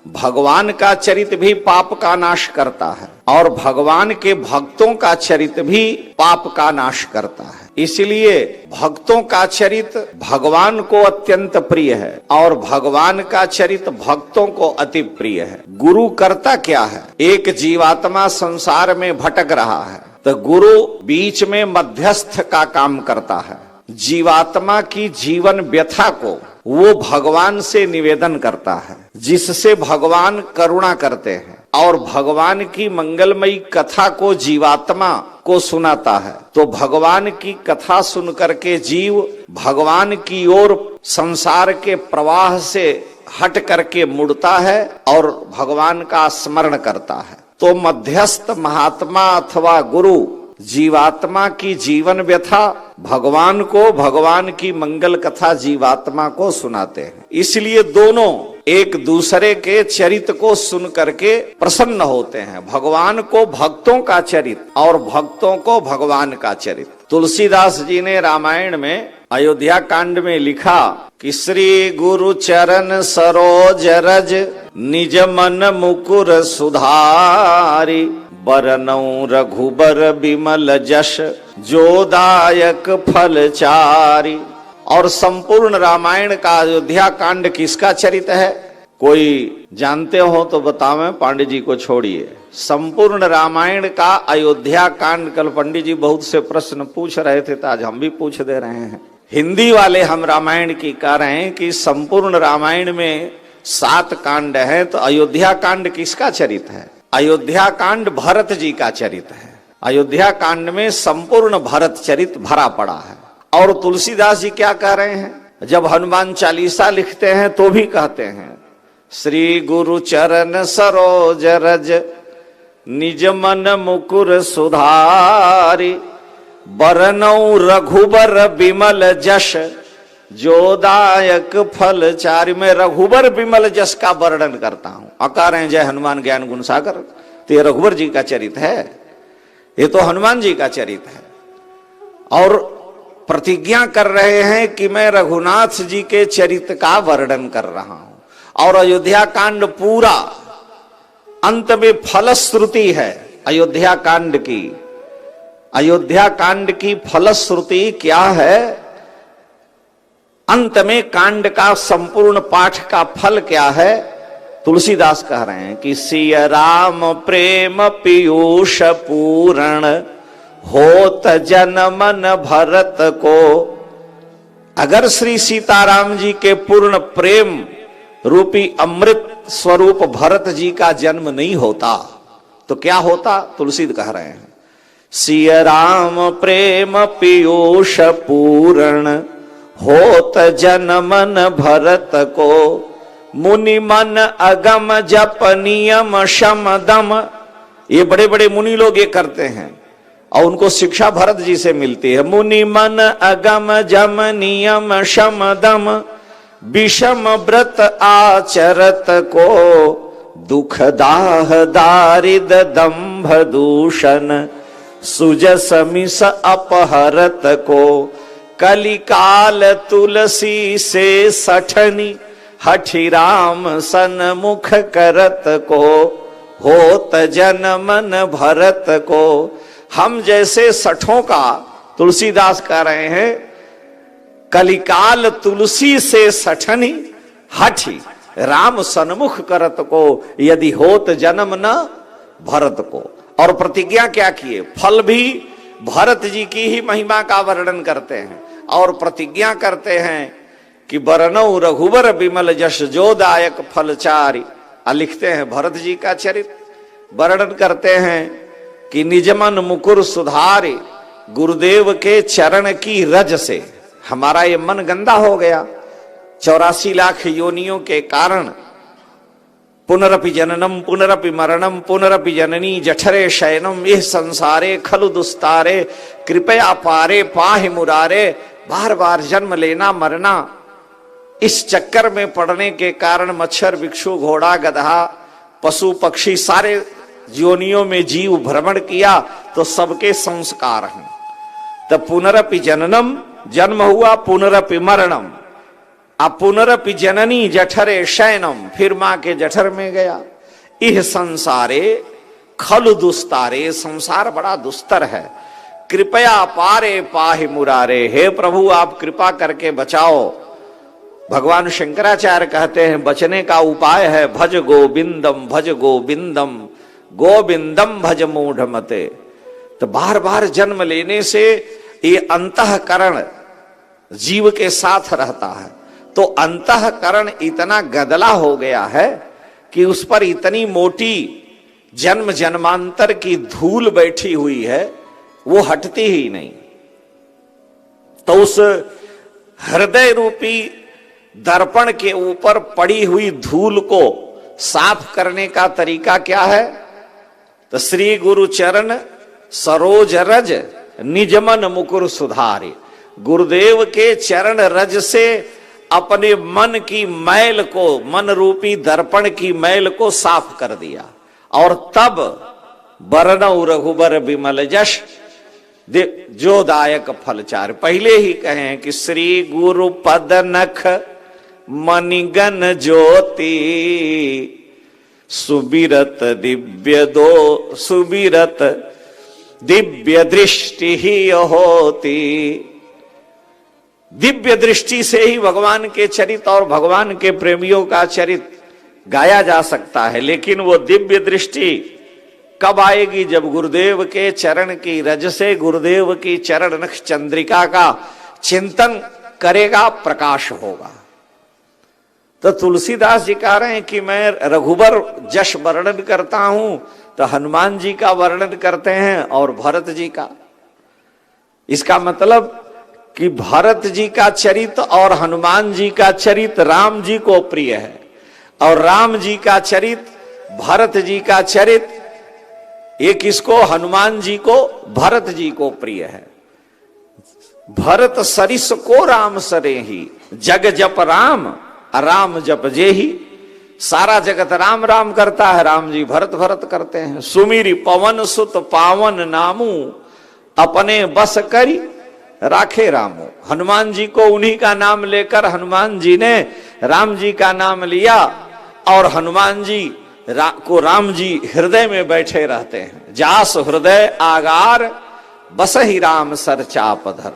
भगवान का चरित्र भी पाप का नाश करता है और भगवान के भक्तों का चरित्र भी पाप का नाश करता है। इसलिए भक्तों का चरित्र भगवान को अत्यंत प्रिय है और भगवान का चरित्र भक्तों को अति प्रिय है। गुरु करता क्या है? एक जीवात्मा संसार में भटक रहा है तो गुरु बीच में मध्यस्थ का काम करता है। जीवात्मा की जीवन व्यथा को वो भगवान से निवेदन करता है, जिससे भगवान करुणा करते हैं और भगवान की मंगलमयी कथा को जीवात्मा को सुनाता है। तो भगवान की कथा सुन करके जीव भगवान की ओर संसार के प्रवाह से हट करके मुड़ता है और भगवान का स्मरण करता है। तो मध्यस्थ महात्मा अथवा गुरु जीवात्मा की जीवन व्यथा भगवान को, भगवान की मंगल कथा जीवात्मा को सुनाते हैं। इसलिए दोनों एक दूसरे के चरित्र को सुन करके प्रसन्न होते हैं। भगवान को भक्तों का चरित्र और भक्तों को भगवान का चरित्र। तुलसीदास जी ने रामायण में अयोध्या कांड में लिखा कि श्री गुरु चरण सरोज रज निज मन मुकुर सुधारी बरनऊ रघुबर बिमल जश जोदायक फलचारी। और संपूर्ण रामायण का अयोध्या कांड किसका चरित्र है? कोई जानते हो तो बतावें, पांडे जी को छोड़िए। संपूर्ण रामायण का अयोध्या कांड, कल पंडित जी बहुत से प्रश्न पूछ रहे थे तो आज हम भी पूछ दे रहे हैं। हिंदी वाले हम रामायण की कह रहे हैं कि संपूर्ण रामायण में 7 कांड हैं, तो अयोध्या कांड किसका चरित्र है? अयोध्या कांड भरत जी का चरित्र है। अयोध्या कांड में संपूर्ण भरत चरित्र भरा पड़ा है। और तुलसीदास जी क्या कह रहे हैं? जब हनुमान चालीसा लिखते हैं तो भी कहते हैं श्री गुरु चरण सरोज रज निज मन मुकुर सुधारी बरनऊ रघुबर बिमल जश जोदायक फलचारी। मैं रघुबर बिमल जस का वर्णन करता हूं। अकार हैं जय हनुमान ज्ञान गुण सागर, तो ये रघुबर जी का चरित्र है, ये तो हनुमान जी का चरित्र है। और प्रतिज्ञा कर रहे हैं कि मैं रघुनाथ जी के चरित्र का वर्णन कर रहा हूं। और अयोध्या कांड पूरा अंत में फलश्रुति है अयोध्या कांड की। अयोध्या कांड की फलश्रुति क्या है? अंत में कांड का संपूर्ण पाठ का फल क्या है? तुलसीदास कह रहे हैं कि सिय राम प्रेम पीयूष पूरण होत जन मन भरत को। अगर श्री सीताराम जी के पूर्ण प्रेम रूपी अमृत स्वरूप भरत जी का जन्म नहीं होता तो क्या होता? तुलसी कह रहे हैं सिय राम प्रेम पीयूष पूरण होत जन मन भरत को। मुनि मन अगम जप नियम शम दम। ये बड़े बड़े मुनि लोग ये करते हैं और उनको शिक्षा भरत जी से मिलती है। मुनि मन अगम जम नियम शम दम विषम व्रत आचरत को। दुख दाह दारिद दंभ दूषण सुजस मिस अपहरत को। कलिकाल तुलसी से सठनी हठि राम सन्मुख करत को। होत जन मन भरत को। हम जैसे सठों का, तुलसीदास कह रहे हैं कलिकाल तुलसी से सठनी हठि राम सन्मुख करत को। यदि होत जन्म न भरत को। और प्रतिज्ञा क्या किए? फल भी भरत जी की ही महिमा का वर्णन करते हैं और प्रतिज्ञा करते हैं कि बरनऊ रघुबर बिमल जश जोदायक फलचारी। लिखते हैं भरत जी का चरित्र, वर्णन करते हैं कि निजमन मुकुर सुधारे। गुरुदेव के चरण की रज से हमारा ये मन गंदा हो गया। 84 लाख योनियों के कारण पुनरपि जननम पुनरपि मरणम पुनरपि जननी जठरे शयनम यह संसारे खलु दुस्तारे कृपया पारे पाहि मुरारे। बार बार जन्म लेना मरना, इस चक्कर में पड़ने के कारण मच्छर भिक्षु घोड़ा गधा पशु पक्षी सारे योनियों में जीव भ्रमण किया तो सबके संस्कार हैं। तब पुनरपि जननम, जन्म हुआ, पुनरपि मरणम, पुनरपि जननी जठरे शयनम, फिर मां के जठर में गया। इह संसारे खलु दुस्तारे, संसार बड़ा दुस्तर है। कृपया पारे पाहि मुरारे, हे प्रभु आप कृपा करके बचाओ। भगवान शंकराचार्य कहते हैं बचने का उपाय है भज गोविंदम, भज गोविंदम, गोविंदम भज मूढ़मते। तो बार बार जन्म लेने से ये अंतःकरण जीव के साथ रहता है, तो अंतःकरण इतना गदला हो गया है कि उस पर इतनी मोटी जन्म जन्मांतर की धूल बैठी हुई है, वो हटती ही नहीं। तो उस हृदय रूपी दर्पण के ऊपर पड़ी हुई धूल को साफ करने का तरीका क्या है? तो श्री गुरु चरण सरोज रज निजमन मुकुर सुधारे, गुरुदेव के चरण रज से अपने मन की मैल को, मन रूपी दर्पण की मैल को साफ कर दिया। और तब बरनऊ रघुबर विमल जश जो दायक फलचार। पहले ही कहे कि श्री गुरु पद नख मणिगन ज्योति, सुबिरत दिव्य दो, सुबिरत दिव्य दृष्टि ही होती। दिव्य दृष्टि से ही भगवान के चरित और भगवान के प्रेमियों का चरित गाया जा सकता है। लेकिन वो दिव्य दृष्टि कब आएगी? जब गुरुदेव के चरण की रज से गुरुदेव की चरण नख चंद्रिका का चिंतन करेगा, प्रकाश होगा। तो तुलसीदास जी कह रहे हैं कि मैं रघुबर जश वर्णन करता हूं, तो हनुमान जी का वर्णन करते हैं और भरत जी का। इसका मतलब कि भरत जी का चरित और हनुमान जी का चरित राम जी को प्रिय है, और राम जी का चरित भरत जी का चरित ये किसको? हनुमान जी को, भरत जी को प्रिय है। भरत सरिस को राम सरे ही, जग जप राम राम जप जे ही। सारा जगत राम राम करता है, राम जी भरत भरत करते हैं। सुमिरी पवन सुत पावन नामू, अपने बस करी राखे रामो। हनुमान जी को उन्हीं का नाम लेकर हनुमान जी ने राम जी का नाम लिया, और हनुमान जी को राम जी हृदय में बैठे रहते हैं। जास हृदय आगार बसहि राम सर चाप धर।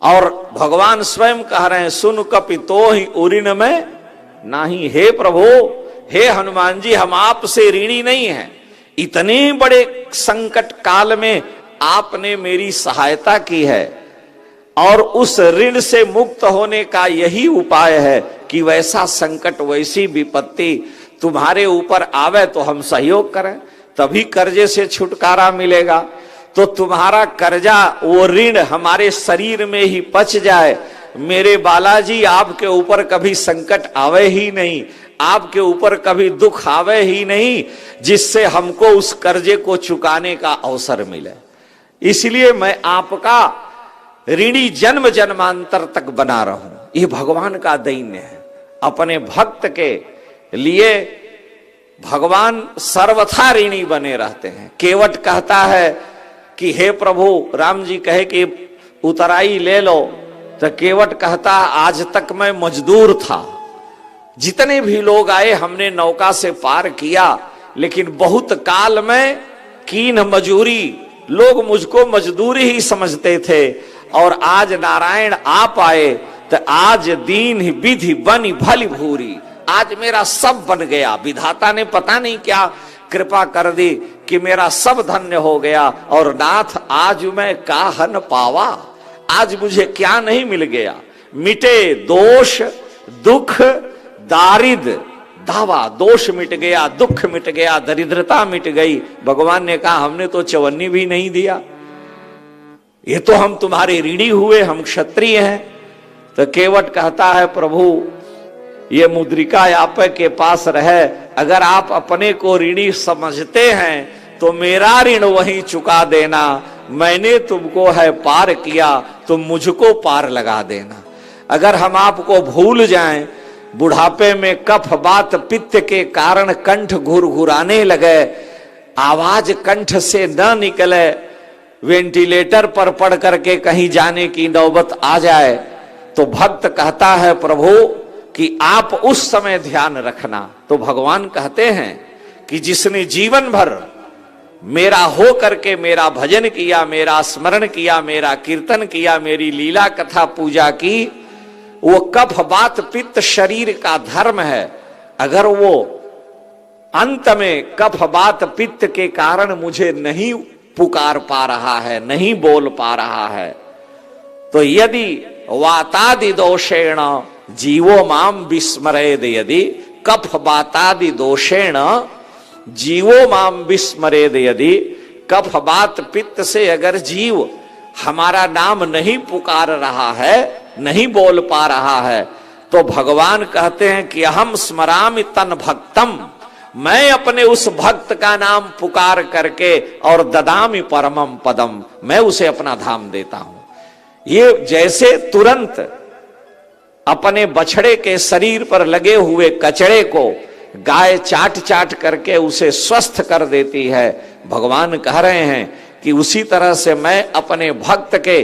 और भगवान स्वयं कह रहे हैं सुन कपि तो ही उरिन में नाही। हे प्रभु, हे हनुमान जी, हम आपसे ऋणी नहीं हैं। इतने बड़े संकट काल में आपने मेरी सहायता की है, और उस ऋण से मुक्त होने का यही उपाय है कि वैसा संकट, वैसी विपत्ति तुम्हारे ऊपर आवे तो हम सहयोग करें, तभी कर्जे से छुटकारा मिलेगा। तो तुम्हारा कर्जा, वो ऋण हमारे शरीर में ही पच जाए। मेरे बालाजी, आपके ऊपर कभी संकट आवे ही नहीं, आपके ऊपर कभी दुख आवे ही नहीं, जिससे हमको उस कर्जे को चुकाने का अवसर मिले। इसलिए मैं आपका ऋणी जन्म जन्मांतर तक बना रहूं। ये भगवान का दैन्य है। अपने भक्त के लिए भगवान सर्वथा ऋणी बने रहते हैं। केवट कहता है कि हे प्रभु, राम जी कहे कि उतराई ले लो, तो केवट कहता आज तक मैं मजदूर था, जितने भी लोग आए हमने नौका से पार किया, लेकिन बहुत काल में कीन मजूरी, लोग मुझको मजदूर ही समझते थे, और आज नारायण आप आए तो आज दीन विधि बनी भली भूरी। आज मेरा सब बन गया, विधाता ने पता नहीं क्या कृपा कर दी कि मेरा सब धन्य हो गया। और नाथ आज मैं काहन पावा, आज मुझे क्या नहीं मिल गया। मिटे दोष दुख दारिद दावा, दोष मिट गया, दुख मिट गया, दरिद्रता मिट गई। भगवान ने कहा हमने तो चवन्नी भी नहीं दिया, ये तो हम तुम्हारे ऋणी हुए, हम क्षत्रिय हैं। तो केवट कहता है प्रभु, ये मुद्रिका आप के पास रहे, अगर आप अपने को ऋणी समझते हैं तो मेरा ऋण वहीं चुका देना। मैंने तुमको है पार किया, तुम मुझको पार लगा देना। अगर हम आपको भूल जाएं, बुढ़ापे में कफ बात पित्त के कारण कंठ घुरघुराने लगे, आवाज कंठ से न निकले, वेंटिलेटर पर पड़ करके कहीं जाने की नौबत आ जाए, तो भक्त कहता है प्रभु कि आप उस समय ध्यान रखना। तो भगवान कहते हैं कि जिसने जीवन भर मेरा हो करके मेरा भजन किया, मेरा स्मरण किया, मेरा कीर्तन किया, मेरी लीला कथा पूजा की, वो कफ बात पित्त शरीर का धर्म है। अगर वो अंत में कफ बात पित्त के कारण मुझे नहीं पुकार पा रहा है, नहीं बोल पा रहा है, तो यदि वातादि दोषेण जीवो माम विस्मरेद, यदि कफ बातादि दोषेण जीवो माम विस्मरेद, यदि कफ बात पित्त से अगर जीव हमारा नाम नहीं पुकार रहा है, नहीं बोल पा रहा है, तो भगवान कहते हैं कि अहम स्मरामि तन भक्तम, मैं अपने उस भक्त का नाम पुकार करके और ददामि परमम पदम, मैं उसे अपना धाम देता हूं। ये जैसे तुरंत अपने बछड़े के शरीर पर लगे हुए कचड़े को गाय चाट चाट करके उसे स्वस्थ कर देती है, भगवान कह रहे हैं कि उसी तरह से मैं अपने भक्त के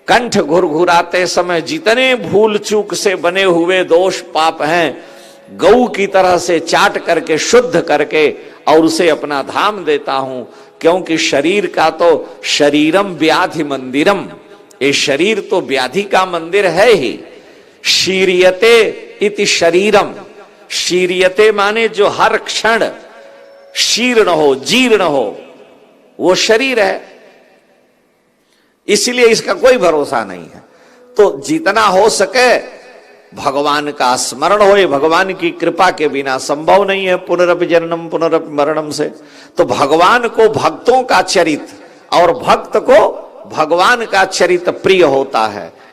कंठ घुरघुराते समय जितने भूल चूक से बने हुए दोष पाप हैं, गऊ की तरह से चाट करके शुद्ध करके और उसे अपना धाम देता हूं। क्योंकि शरीर का तो शरीरम व्याधि मंदिरम, ये शरीर तो व्याधि का मंदिर है ही। शीर्यते इति शरीरम, शीर्यते माने जो हर क्षण शीर्ण हो, जीर्ण हो, वो शरीर है, इसलिए इसका कोई भरोसा नहीं है। तो जितना हो सके भगवान का स्मरण हो, भगवान की कृपा के बिना संभव नहीं है पुनरपि जननम पुनरपि मरणम से। तो भगवान को भक्तों का चरित और भक्त को भगवान का चरित प्रिय होता है।